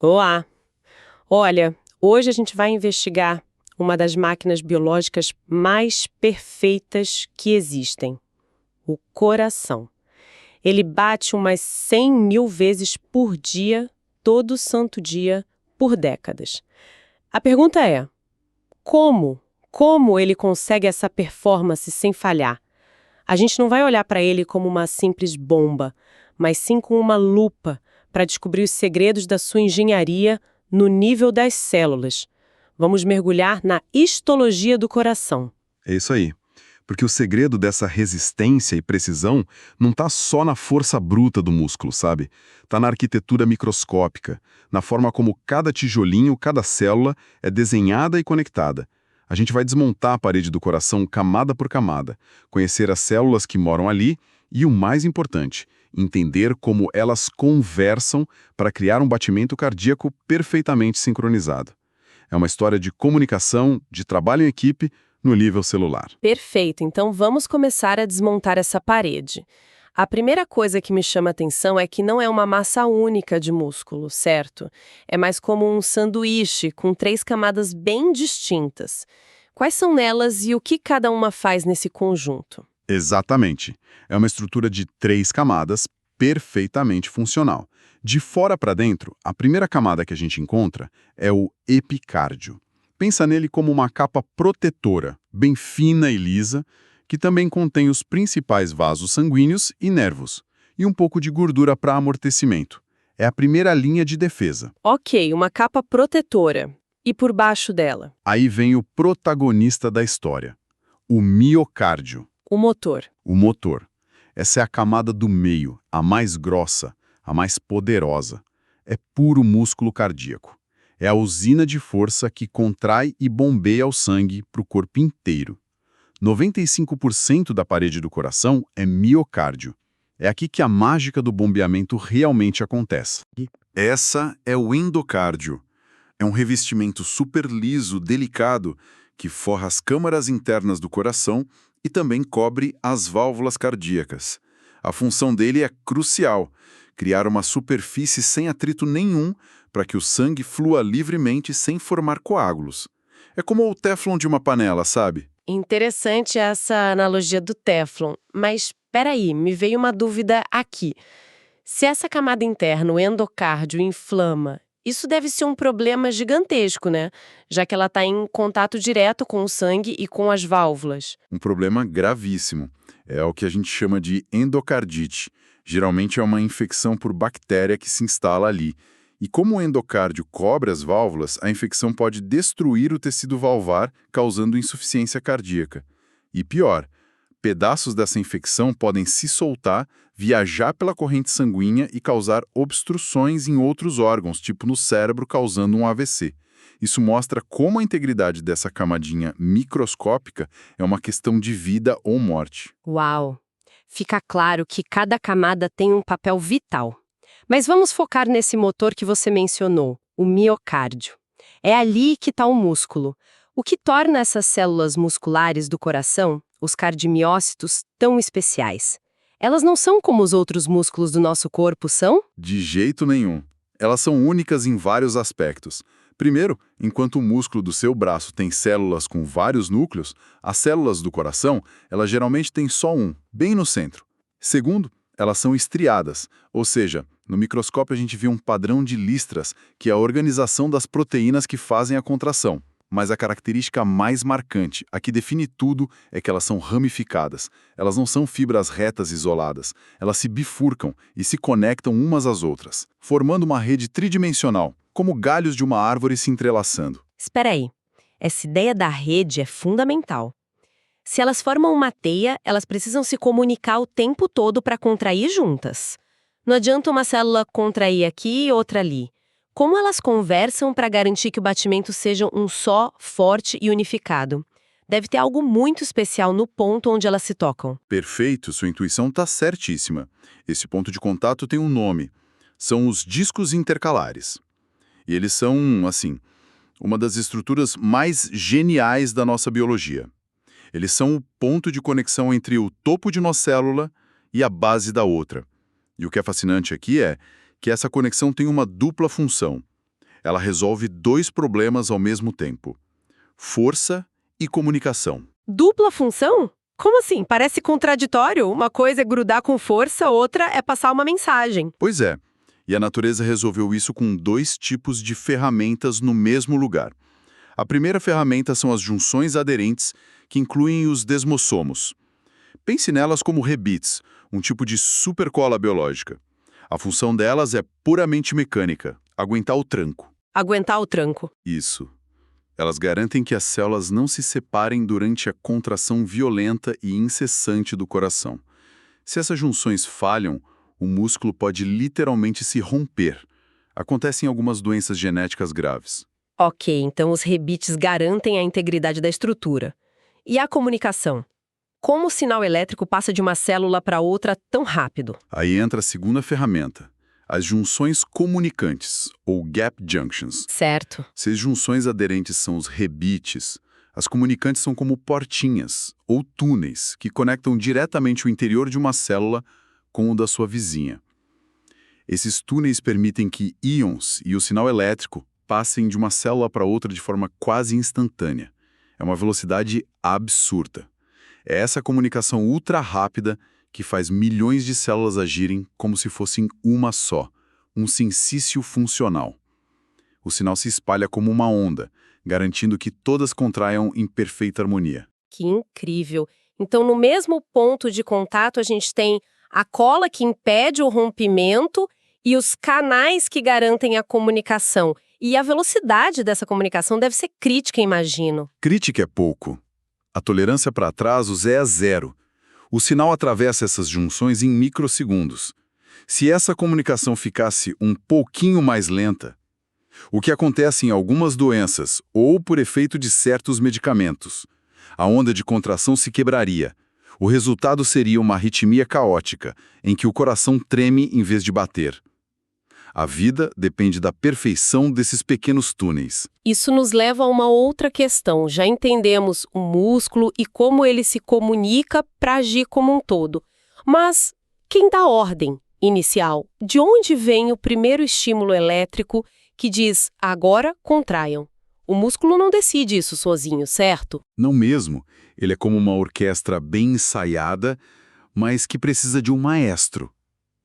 Olá! Olha, hoje a gente vai investigar uma das máquinas biológicas mais perfeitas que existem, o coração. Ele bate umas 100 mil vezes por dia, todo santo dia, por décadas. A pergunta é, como? Como ele consegue essa performance sem falhar? A gente não vai olhar para ele como uma simples bomba, mas sim com uma lupa para descobrir os segredos da sua engenharia no nível das células. Vamos mergulhar na histologia do coração. É isso aí. Porque o segredo dessa resistência e precisão não está só na força bruta do músculo, sabe? Está na arquitetura microscópica, na forma como cada tijolinho, cada célula é desenhada e conectada. A gente vai desmontar a parede do coração camada por camada, conhecer as células que moram ali e, o mais importante, entender como elas conversam para criar um batimento cardíaco perfeitamente sincronizado. É uma história de comunicação, de trabalho em equipe, no nível celular. Perfeito, então vamos começar a desmontar essa parede. A primeira coisa que me chama a atenção é que não é uma massa única de músculo, certo? É mais como um sanduíche com 3 camadas bem distintas. Quais são nelas e o que cada uma faz nesse conjunto? Exatamente. É uma estrutura de 3 camadas, perfeitamente funcional. De fora para dentro, a primeira camada que a gente encontra é o epicárdio. Pensa nele como uma capa protetora, bem fina e lisa, que também contém os principais vasos sanguíneos e nervos, e um pouco de gordura para amortecimento. É a primeira linha de defesa. Ok, uma capa protetora. E por baixo dela? Aí vem o protagonista da história, o miocárdio, O motor. o motor. Essa é a camada do meio, a mais grossa, a mais poderosa. É puro músculo cardíaco. É a usina de força que contrai e bombeia o sangue para o corpo inteiro. 95% da parede do coração é miocárdio. É aqui que a mágica do bombeamento realmente acontece. Essa é o endocárdio. É um revestimento super liso, delicado, que forra as câmaras internas do coração e também cobre as válvulas cardíacas. A função dele é crucial, criar uma superfície sem atrito nenhum para que o sangue flua livremente sem formar coágulos. É como o téflon de uma panela, sabe? Interessante essa analogia do Teflon, mas peraí, me veio uma dúvida aqui. Se essa camada interna, o endocárdio, inflama, isso deve ser um problema gigantesco, né? Já que ela está em contato direto com o sangue e com as válvulas. Um problema gravíssimo. É o que a gente chama de endocardite. Geralmente é uma infecção por bactéria que se instala ali. E como o endocárdio cobre as válvulas, a infecção pode destruir o tecido valvar, causando insuficiência cardíaca. E pior, pedaços dessa infecção podem se soltar, viajar pela corrente sanguínea e causar obstruções em outros órgãos, tipo no cérebro, causando um AVC. Isso mostra como a integridade dessa camadinha microscópica é uma questão de vida ou morte. Uau! Fica claro que cada camada tem um papel vital. Mas vamos focar nesse motor que você mencionou, o miocárdio. É ali que está o músculo. O que torna essas células musculares do coração, os cardiomiócitos, tão especiais? Elas não são como os outros músculos do nosso corpo, são? De jeito nenhum. Elas são únicas em vários aspectos. Primeiro, enquanto o músculo do seu braço tem células com vários núcleos, as células do coração, elas geralmente têm só um, bem no centro. Segundo, elas são estriadas, ou seja, no microscópio a gente vê um padrão de listras, que é a organização das proteínas que fazem a contração. Mas a característica mais marcante, a que define tudo, é que elas são ramificadas. Elas não são fibras retas isoladas. Elas se bifurcam e se conectam umas às outras, formando uma rede tridimensional, como galhos de uma árvore se entrelaçando. Espera aí. Essa ideia da rede é fundamental. Se elas formam uma teia, elas precisam se comunicar o tempo todo para contrair juntas. Não adianta uma célula contrair aqui e outra ali. Como elas conversam para garantir que o batimento seja um só, forte e unificado? Deve ter algo muito especial no ponto onde elas se tocam. Perfeito, sua intuição está certíssima. Esse ponto de contato tem um nome. São os discos intercalares. E eles são, assim, uma das estruturas mais geniais da nossa biologia. Eles são o ponto de conexão entre o topo de uma célula e a base da outra. E o que é fascinante aqui é que essa conexão tem uma dupla função. Ela resolve dois problemas ao mesmo tempo: força e comunicação. Dupla função? Como assim? Parece contraditório. Uma coisa é grudar com força, outra é passar uma mensagem. Pois é, e a natureza resolveu isso com dois tipos de ferramentas no mesmo lugar. A primeira ferramenta são as junções aderentes, que incluem os desmossomos. Pense nelas como rebites, um tipo de supercola biológica. A função delas é puramente mecânica, aguentar o tranco. Aguentar o tranco. Isso. Elas garantem que as células não se separem durante a contração violenta e incessante do coração. Se essas junções falham, o músculo pode literalmente se romper. Acontece em algumas doenças genéticas graves. Ok, então os rebites garantem a integridade da estrutura. E a comunicação? Como o sinal elétrico passa de uma célula para outra tão rápido? Aí entra a segunda ferramenta, as junções comunicantes, ou gap junctions. Certo. Se as junções aderentes são os rebites, as comunicantes são como portinhas, ou túneis, que conectam diretamente o interior de uma célula com o da sua vizinha. Esses túneis permitem que íons e o sinal elétrico passem de uma célula para outra de forma quase instantânea. É uma velocidade absurda. É essa comunicação ultra rápida que faz milhões de células agirem como se fossem uma só, um sincício funcional. O sinal se espalha como uma onda, garantindo que todas contraiam em perfeita harmonia. Que incrível. Então, no mesmo ponto de contato, a gente tem a cola que impede o rompimento e os canais que garantem a comunicação. E a velocidade dessa comunicação deve ser crítica, imagino. Crítica é pouco. A tolerância para atrasos é a zero. O sinal atravessa essas junções em microsegundos. Se essa comunicação ficasse um pouquinho mais lenta, o que acontece em algumas doenças ou por efeito de certos medicamentos, a onda de contração se quebraria. O resultado seria uma arritmia caótica, em que o coração treme em vez de bater. A vida depende da perfeição desses pequenos túneis. Isso nos leva a uma outra questão. Já entendemos o músculo e como ele se comunica para agir como um todo. Mas quem dá ordem inicial? De onde vem o primeiro estímulo elétrico que diz, agora contraiam? O músculo não decide isso sozinho, certo? Não mesmo. Ele é como uma orquestra bem ensaiada, mas que precisa de um maestro.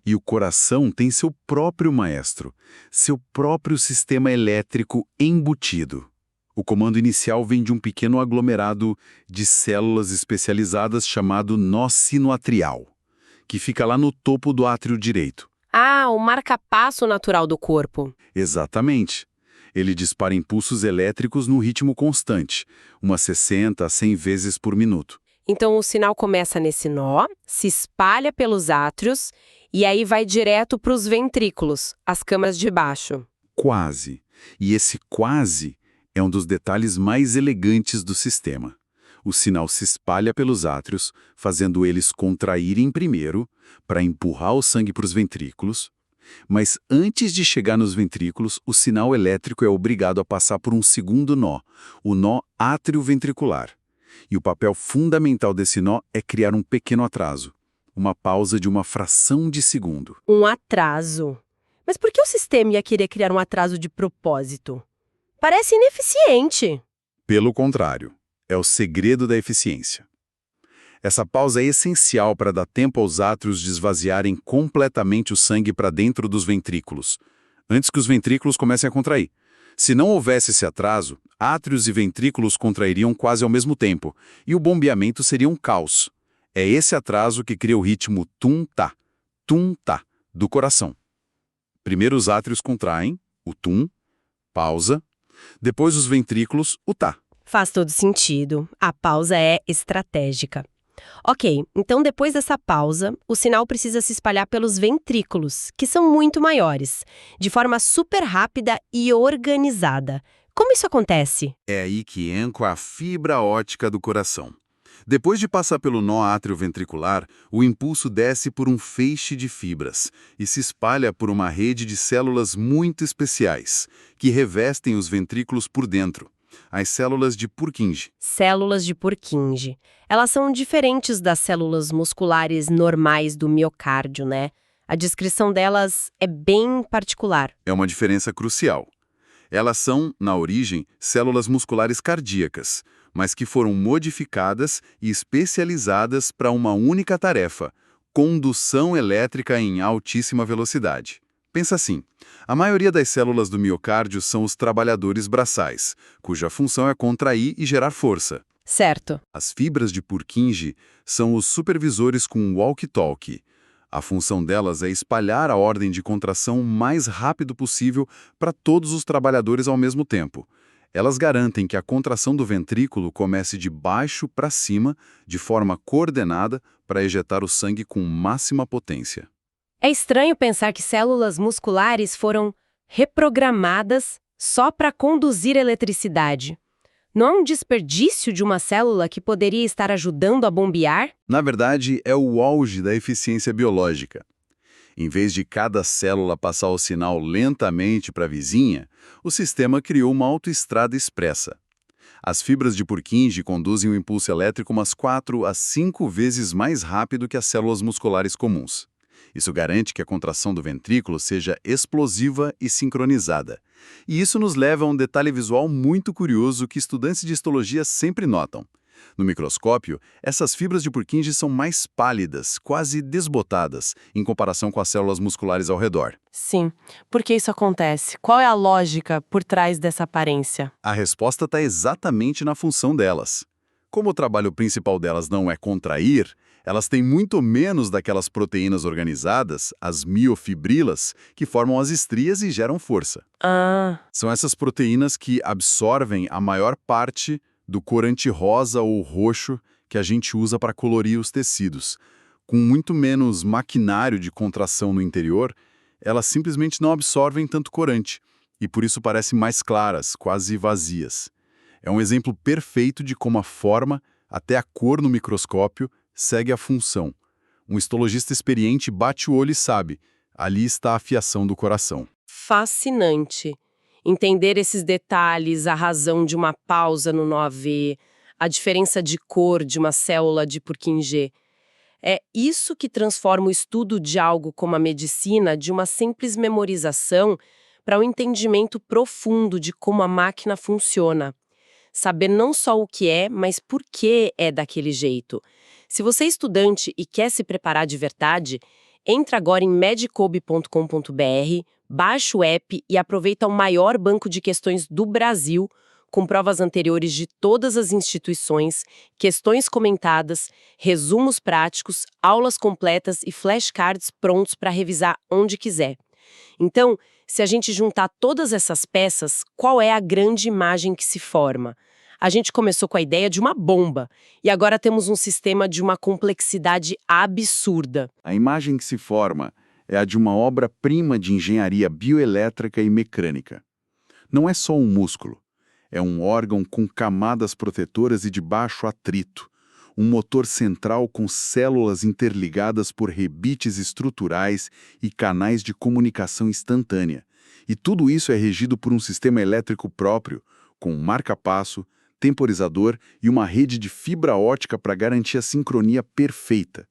E o coração tem seu próprio maestro, seu próprio sistema elétrico embutido. O comando inicial vem de um pequeno aglomerado de células especializadas chamado nó sinoatrial, que fica lá no topo do átrio direito. Ah, o marca-passo natural do corpo. Exatamente. Ele dispara impulsos elétricos num ritmo constante, umas 60 a 100 vezes por minuto. Então o sinal começa nesse nó, se espalha pelos átrios e aí vai direto para os ventrículos, as câmaras de baixo. Quase. E esse quase é um dos detalhes mais elegantes do sistema. O sinal se espalha pelos átrios, fazendo eles contraírem primeiro, para empurrar o sangue para os ventrículos. Mas antes de chegar nos ventrículos, o sinal elétrico é obrigado a passar por um segundo nó, o nó átrio-ventricular. E o papel fundamental desse nó é criar um pequeno atraso, uma pausa de uma fração de segundo. Um atraso. Mas por que o sistema ia querer criar um atraso de propósito? Parece ineficiente. Pelo contrário, é o segredo da eficiência. Essa pausa é essencial para dar tempo aos átrios de esvaziarem completamente o sangue para dentro dos ventrículos, antes que os ventrículos comecem a contrair. Se não houvesse esse atraso, átrios e ventrículos contrairiam quase ao mesmo tempo, e o bombeamento seria um caos. É esse atraso que cria o ritmo tum-tá do coração. Primeiro os átrios contraem, o tum, pausa, depois os ventrículos, o tá. Faz todo sentido. A pausa é estratégica. Ok, então depois dessa pausa, o sinal precisa se espalhar pelos ventrículos, que são muito maiores, de forma super rápida e organizada. Como isso acontece? É aí que entra a fibra óptica do coração. Depois de passar pelo nó átrio-ventricular, o impulso desce por um feixe de fibras e se espalha por uma rede de células muito especiais, que revestem os ventrículos por dentro. As células de Purkinje. Células de Purkinje. Elas são diferentes das células musculares normais do miocárdio, né? A descrição delas é bem particular. É uma diferença crucial. Elas são, na origem, células musculares cardíacas, mas que foram modificadas e especializadas para uma única tarefa: condução elétrica em altíssima velocidade. Pensa assim, a maioria das células do miocárdio são os trabalhadores braçais, cuja função é contrair e gerar força. Certo. As fibras de Purkinje são os supervisores com walkie-talkie. A função delas é espalhar a ordem de contração o mais rápido possível para todos os trabalhadores ao mesmo tempo. Elas garantem que a contração do ventrículo comece de baixo para cima, de forma coordenada, para ejetar o sangue com máxima potência. É estranho pensar que células musculares foram reprogramadas só para conduzir eletricidade. Não é um desperdício de uma célula que poderia estar ajudando a bombear? Na verdade, é o auge da eficiência biológica. Em vez de cada célula passar o sinal lentamente para a vizinha, o sistema criou uma autoestrada expressa. As fibras de Purkinje conduzem o impulso elétrico umas 4 a 5 vezes mais rápido que as células musculares comuns. Isso garante que a contração do ventrículo seja explosiva e sincronizada. E isso nos leva a um detalhe visual muito curioso que estudantes de histologia sempre notam. No microscópio, essas fibras de Purkinje são mais pálidas, quase desbotadas, em comparação com as células musculares ao redor. Sim. Por que isso acontece? Qual é a lógica por trás dessa aparência? A resposta está exatamente na função delas. Como o trabalho principal delas não é contrair, elas têm muito menos daquelas proteínas organizadas, as miofibrilas, que formam as estrias e geram força. São essas proteínas que absorvem a maior parte do corante rosa ou roxo que a gente usa para colorir os tecidos. Com muito menos maquinário de contração no interior, elas simplesmente não absorvem tanto corante, e por isso parecem mais claras, quase vazias. É um exemplo perfeito de como a forma, até a cor no microscópio, segue a função. Um histologista experiente bate o olho e sabe, ali está a fiação do coração. Fascinante. Entender esses detalhes, a razão de uma pausa no 9, a diferença de cor de uma célula de Purkinje. É isso que transforma o estudo de algo como a medicina de uma simples memorização para um entendimento profundo de como a máquina funciona. Saber não só o que é, mas por que é daquele jeito. Se você é estudante e quer se preparar de verdade, entra agora em medicob.com.br, baixa o app e aproveita o maior banco de questões do Brasil, com provas anteriores de todas as instituições, questões comentadas, resumos práticos, aulas completas e flashcards prontos para revisar onde quiser. Então, se a gente juntar todas essas peças, qual é a grande imagem que se forma? A gente começou com a ideia de uma bomba, e agora temos um sistema de uma complexidade absurda. A imagem que se forma é a de uma obra-prima de engenharia bioelétrica e mecânica. Não é só um músculo, é um órgão com camadas protetoras e de baixo atrito, um motor central com células interligadas por rebites estruturais e canais de comunicação instantânea. E tudo isso é regido por um sistema elétrico próprio, com um marca-passo, temporizador e uma rede de fibra ótica para garantir a sincronia perfeita.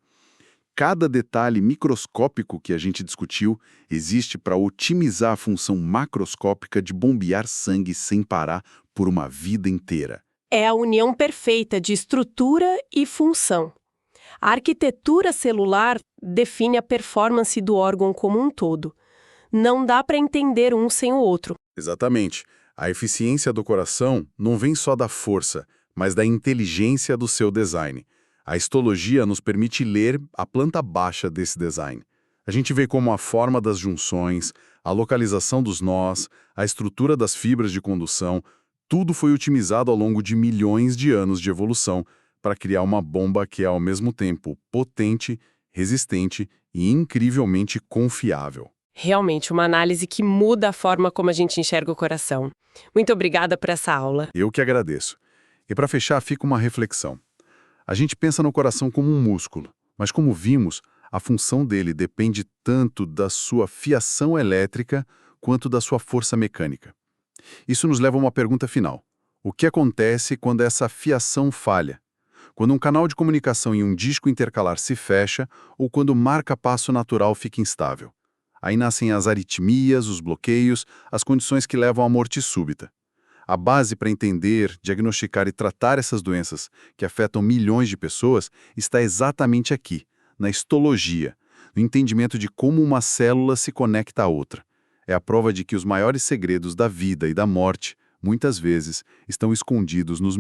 Cada detalhe microscópico que a gente discutiu existe para otimizar a função macroscópica de bombear sangue sem parar por uma vida inteira. É a união perfeita de estrutura e função. A arquitetura celular define a performance do órgão como um todo. Não dá para entender um sem o outro. Exatamente. A eficiência do coração não vem só da força, mas da inteligência do seu design. A histologia nos permite ler a planta baixa desse design. A gente vê como a forma das junções, a localização dos nós, a estrutura das fibras de condução, tudo foi otimizado ao longo de milhões de anos de evolução para criar uma bomba que é ao mesmo tempo potente, resistente e incrivelmente confiável. Realmente, uma análise que muda a forma como a gente enxerga o coração. Muito obrigada por essa aula. Eu que agradeço. E para fechar, fica uma reflexão. A gente pensa no coração como um músculo, mas como vimos, a função dele depende tanto da sua fiação elétrica quanto da sua força mecânica. Isso nos leva a uma pergunta final. O que acontece quando essa fiação falha? Quando um canal de comunicação em um disco intercalar se fecha ou quando o marca-passo natural fica instável? Aí nascem as aritmias, os bloqueios, as condições que levam à morte súbita. A base para entender, diagnosticar e tratar essas doenças que afetam milhões de pessoas está exatamente aqui, na histologia, no entendimento de como uma célula se conecta à outra. É a prova de que os maiores segredos da vida e da morte, muitas vezes, estão escondidos nos